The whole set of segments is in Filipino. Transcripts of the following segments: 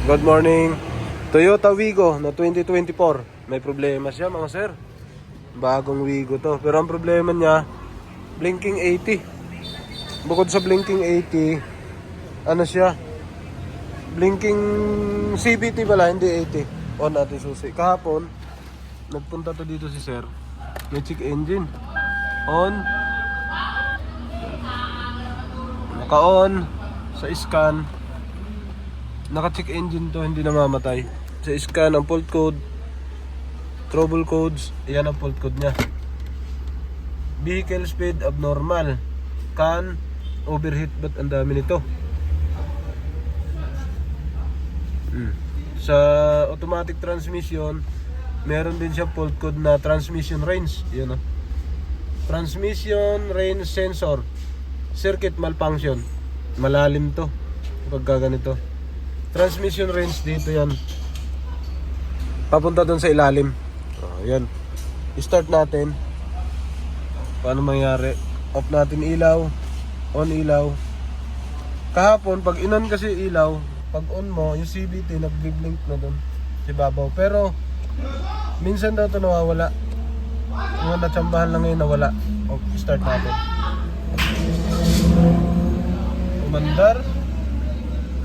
Good morning. Toyota Wigo na 2024. May problema siya mga sir. Bagong Wigo to. Pero ang problema niya, blinking 80. Bukod sa blinking 80, ano siya? Blinking CVT pala, hindi 80. On natin susi. Kahapon, nagpunta to dito si sir. May check engine. On. Naka-on. Sa scan. Naka-check engine to, hindi namamatay. Sa scan, ang fault code, trouble codes, yan ang fault code niya. Vehicle speed abnormal. Can overheat, but ang dami nito. Sa automatic transmission, meron din siya fault code na transmission range. Yan o. Transmission range sensor. Circuit malfunction. Malalim to pag ganito. Transmission range dito yan. Papunta doon sa ilalim. Yan. I-start natin. Paano mangyari? Off natin ilaw. On ilaw. Kahapon, pag in-on kasi ilaw, pag on mo, yung CVT nag-blink na doon. Si babaw. Pero, minsan daw ito nawawala. Yung natsambahan lang ngayon nawala. Off, start natin. Umandar.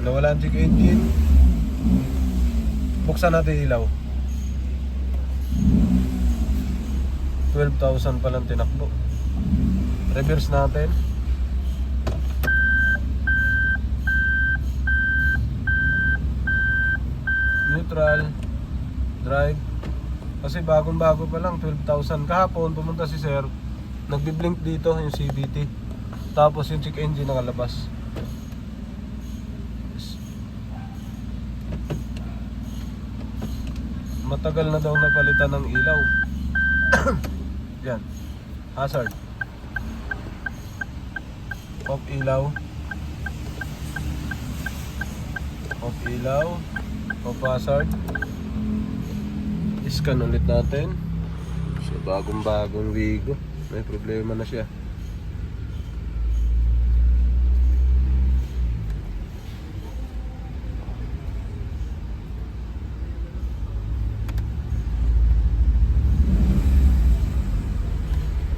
Nawala ang check engine. Buksan natin ilaw. 12,000 palang tinakbo. Reverse natin. Neutral. Drive. Kasi bagong-bago pa lang, 12,000. Kahapon pumunta si sir, nagbi-blink dito yung CVT. Tapos yung check engine nakalabas. Matagal na daw napalitan ng ilaw. Yan. Hazard. Off ilaw. Off ilaw. Off hazard. Scan ulit natin. So bagong-bagong Wigo. May problema na siya.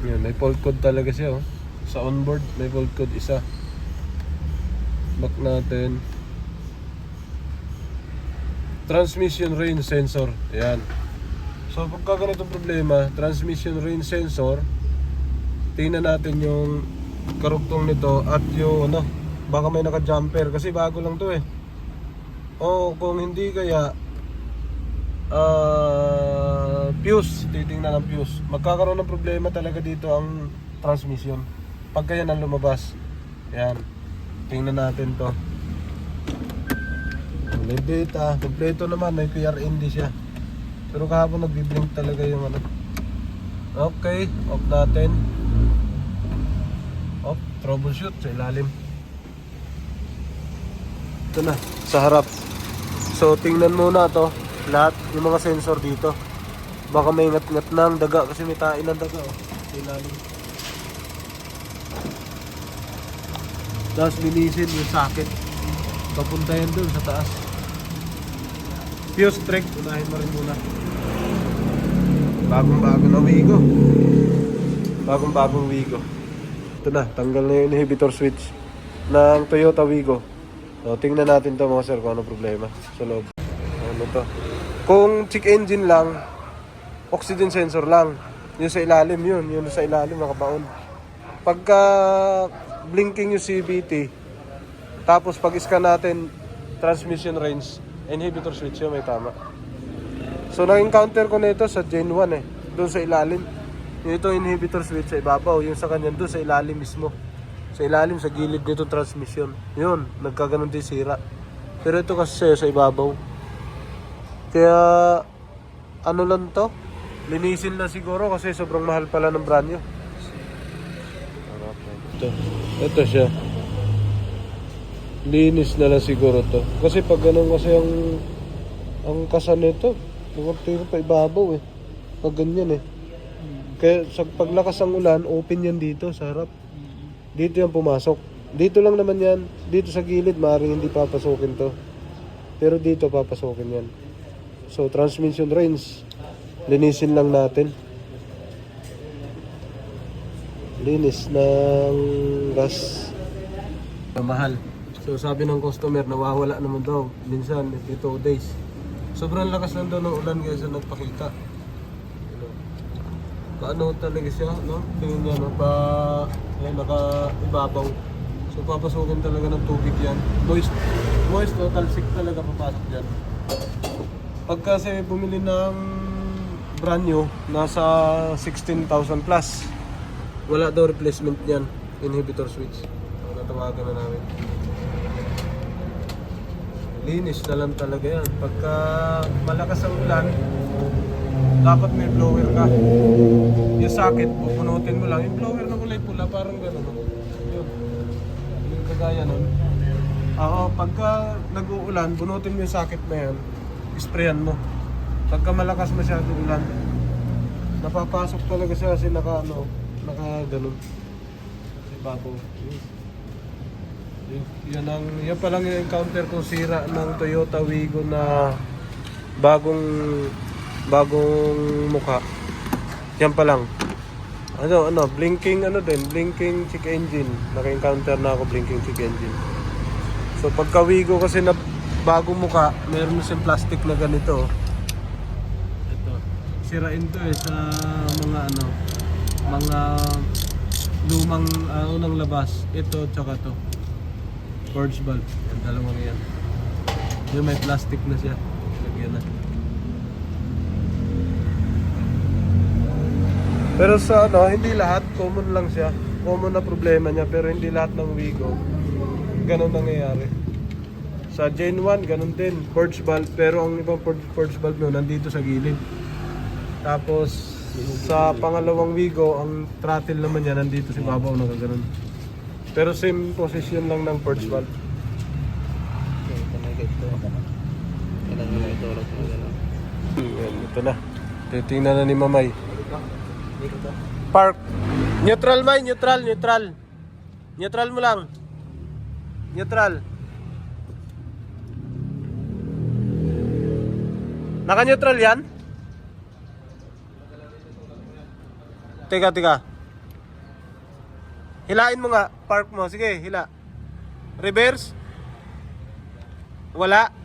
Yan, may fault code talaga siya oh. Sa onboard may fault code isa. Back natin. Transmission range sensor. Ayan. So pagka ganitong problema, transmission range sensor, tingnan natin yung karugtong nito at yung ano, baka may naka-jumper kasi bago lang to eh. O kung hindi kaya fuse, titingnan ng fuse. Magkakaroon ng problema talaga dito ang transmission pag kaya nang lumabas. Ayan. Tingnan natin to. May data, kompleto naman, may PRND siya. Pero kahapon nagbi-blink talaga yung ano. Okay, off natin. Off, troubleshoot sa ilalim. Ito na, sa harap. So tingnan muna to, lahat yung mga sensor dito. Baka may ngat-ngat ng daga kasi may tain ng daga oh. Sa ilalim. Tapos linisin yung socket. Papunta yan dun sa taas. Fuse track, unahin mo rin muna. Bagong-bago na Wigo. Bagong-bagong Wigo. Ito na, tanggal na yung inhibitor switch ng Toyota Wigo. So, tingnan natin to mga sir kung ano problema sa loob. Ano to? Kung check engine lang, oxygen sensor lang. Yung sa ilalim yun, yung sa ilalim nakabaon. Pagka blinking yung CVT, tapos pag scan natin transmission range, inhibitor switch yun, may tama. So na-encounter ko na ito sa Gen 1 eh, doon sa ilalim. Yung ito inhibitor switch sa ibabaw, yung sa kanya doon sa ilalim mismo. Sa ilalim, sa gilid nito transmission. Yun, nagkaganon din sira. Pero ito kasi sa ibabaw. Kaya ano lang to, linisin na siguro kasi sobrang mahal pala ng brand new. Ito siya. Linis na lang siguro to. Kasi pag ganun kasi ang kasan nito, magkakatiro pa ibabaw eh. Pag ganyan eh. Kaya sa paglakas ng ulan, open yan dito sa harap. Dito yan pumasok. Dito lang naman yan. Dito sa gilid, maaaring hindi papasukin to. Pero dito papasokin yan. So transmission range, linisin lang natin. Linis ng gas. Mahal. So sabi ng customer, nawawala naman daw. Minsan, every 2 days. Sobrang lakas lang daw ng ulan kaysa nagpakita. Paano talaga siya, no? Tingin niya, no? Naka-ibabaw. So papasukin talaga ng tubig yan. Moist, total sick talaga papasok dyan. Pag kasi bumili ng brand new, nasa 16,000 plus. Wala daw replacement niyan, inhibitor switch. So, natawagan na namin. Linis na lang talaga yan. Pagka malakas ang ulan, dapat may blower ka. Yung socket, pupunutin mo lang. Yung blower na kulay pula, parang gano'n. Yun. Yung kagaya nun. Pagka nag-uulan, bunutin mo yung socket na yan. Sprayan mo. Pagka malakas masyadong ulan, napapasok talaga siya kasi naka ganun. Kasi bago. Yan pa lang yung encounter kong sira ng Toyota Wigo na bagong mukha. Yan pa lang. Blinking check engine. Naka-encounter na ako blinking check engine. So pagka Wigo kasi na bagong mukha, meron siyang plastic na ganito. Ito. Sirain to sa mga lumang unang labas. Ito tsaka to. Forge valve. Yung dalawang yan. Yung may plastic na siya. Lagyan na. Pero sa hindi lahat, common lang siya. Common na problema niya, pero hindi lahat ng Wigo ganun nangyayari. Sa Gen 1, ganun din, forge valve, pero ang ibang forge valve no, nandito sa gilid. Tapos sa pangalawang Wigo, ang throttle naman niya nandito sa babaw, nakaganon. Pero same position lang ng forge valve. Ito na. Titingnan na ni Mamay. Park. Neutral, May. Neutral. Neutral mo lang. Neutral. Naka-neutral yan? Teka. Hilain mo nga. Park mo. Sige, hila. Reverse. Wala.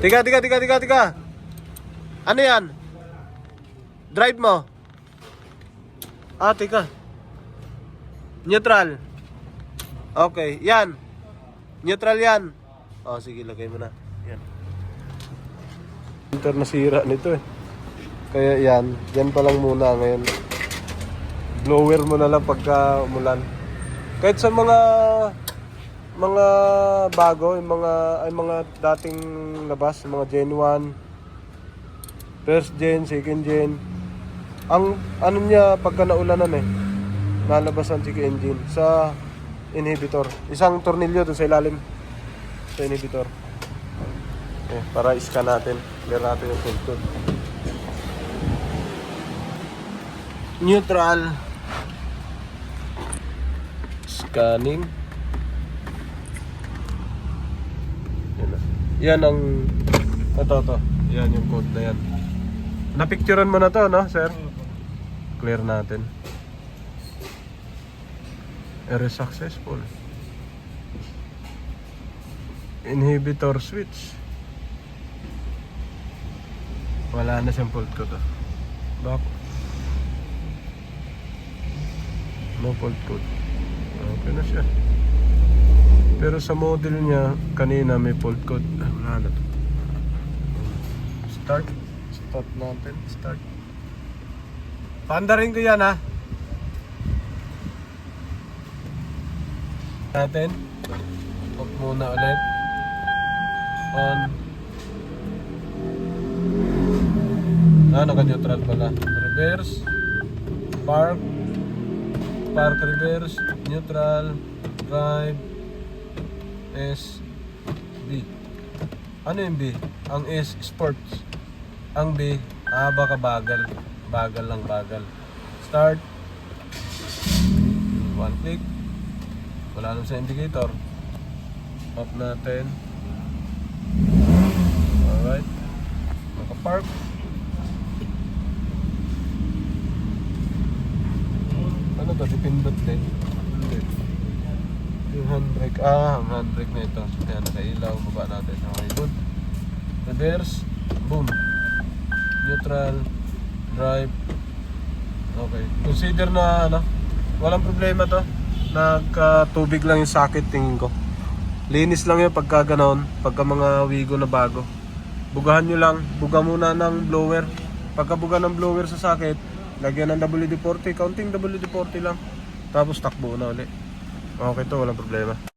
Tiga. Ano yan? Drive mo. Teka. Neutral. Okay, yan. Neutral yan. Sige, lagay mo na. Yan. Inter nasira nito eh. Kaya yan pa lang muna ngayon. Blower mo na lang pagka umulan. Kahit sa mga bago, yung mga dating labas, mga Gen 1, first gen, second gen. Ang niya pagka naulanan nalabas ang check engine sa inhibitor. Isang tornilyo doon sa ilalim sa inhibitor. Para i-scan natin. Clear natin yung filter. Neutral. Scanning. Yan ang ito. Yan yung code na yan. Napicturean mo na to, no, sir? Clear natin. Error successful. Inhibitor switch. Wala na siyang fault code. Back. No fault code. Okay na siya. Pero sa model niya, kanina may fault code. Wala na to. Start natin. Start. Paandarin ko yan, ha. Natin. Off muna ulit. On. Naka-neutral pala. Reverse. Park. Reverse. Neutral. Drive. S. B. Ano yung B? Ang S, sports. Ang B, baka bagal. Bagal lang, bagal. Start. One click. Wala naman sa indicator. Off natin. Alright. Naka-park. Ano to? Dipindot din. Hindi. Yung handbrake. Ang handbrake na ito. Kaya nakailaw. Baba natin. Okay, good. Reverse. Boom. Neutral. Drive. Okay. Consider na walang problema to. Nagka-tubig lang yung socket tingin ko. Linis lang yun pagka ganon. Pagka mga Wigo na bago. Bugahan nyo lang. Buga muna ng blower. Pagka buga ng blower sa socket, lagyan ng WD-40. Counting WD-40 lang. Tapos takbo na ulit. Okay to, walang problema.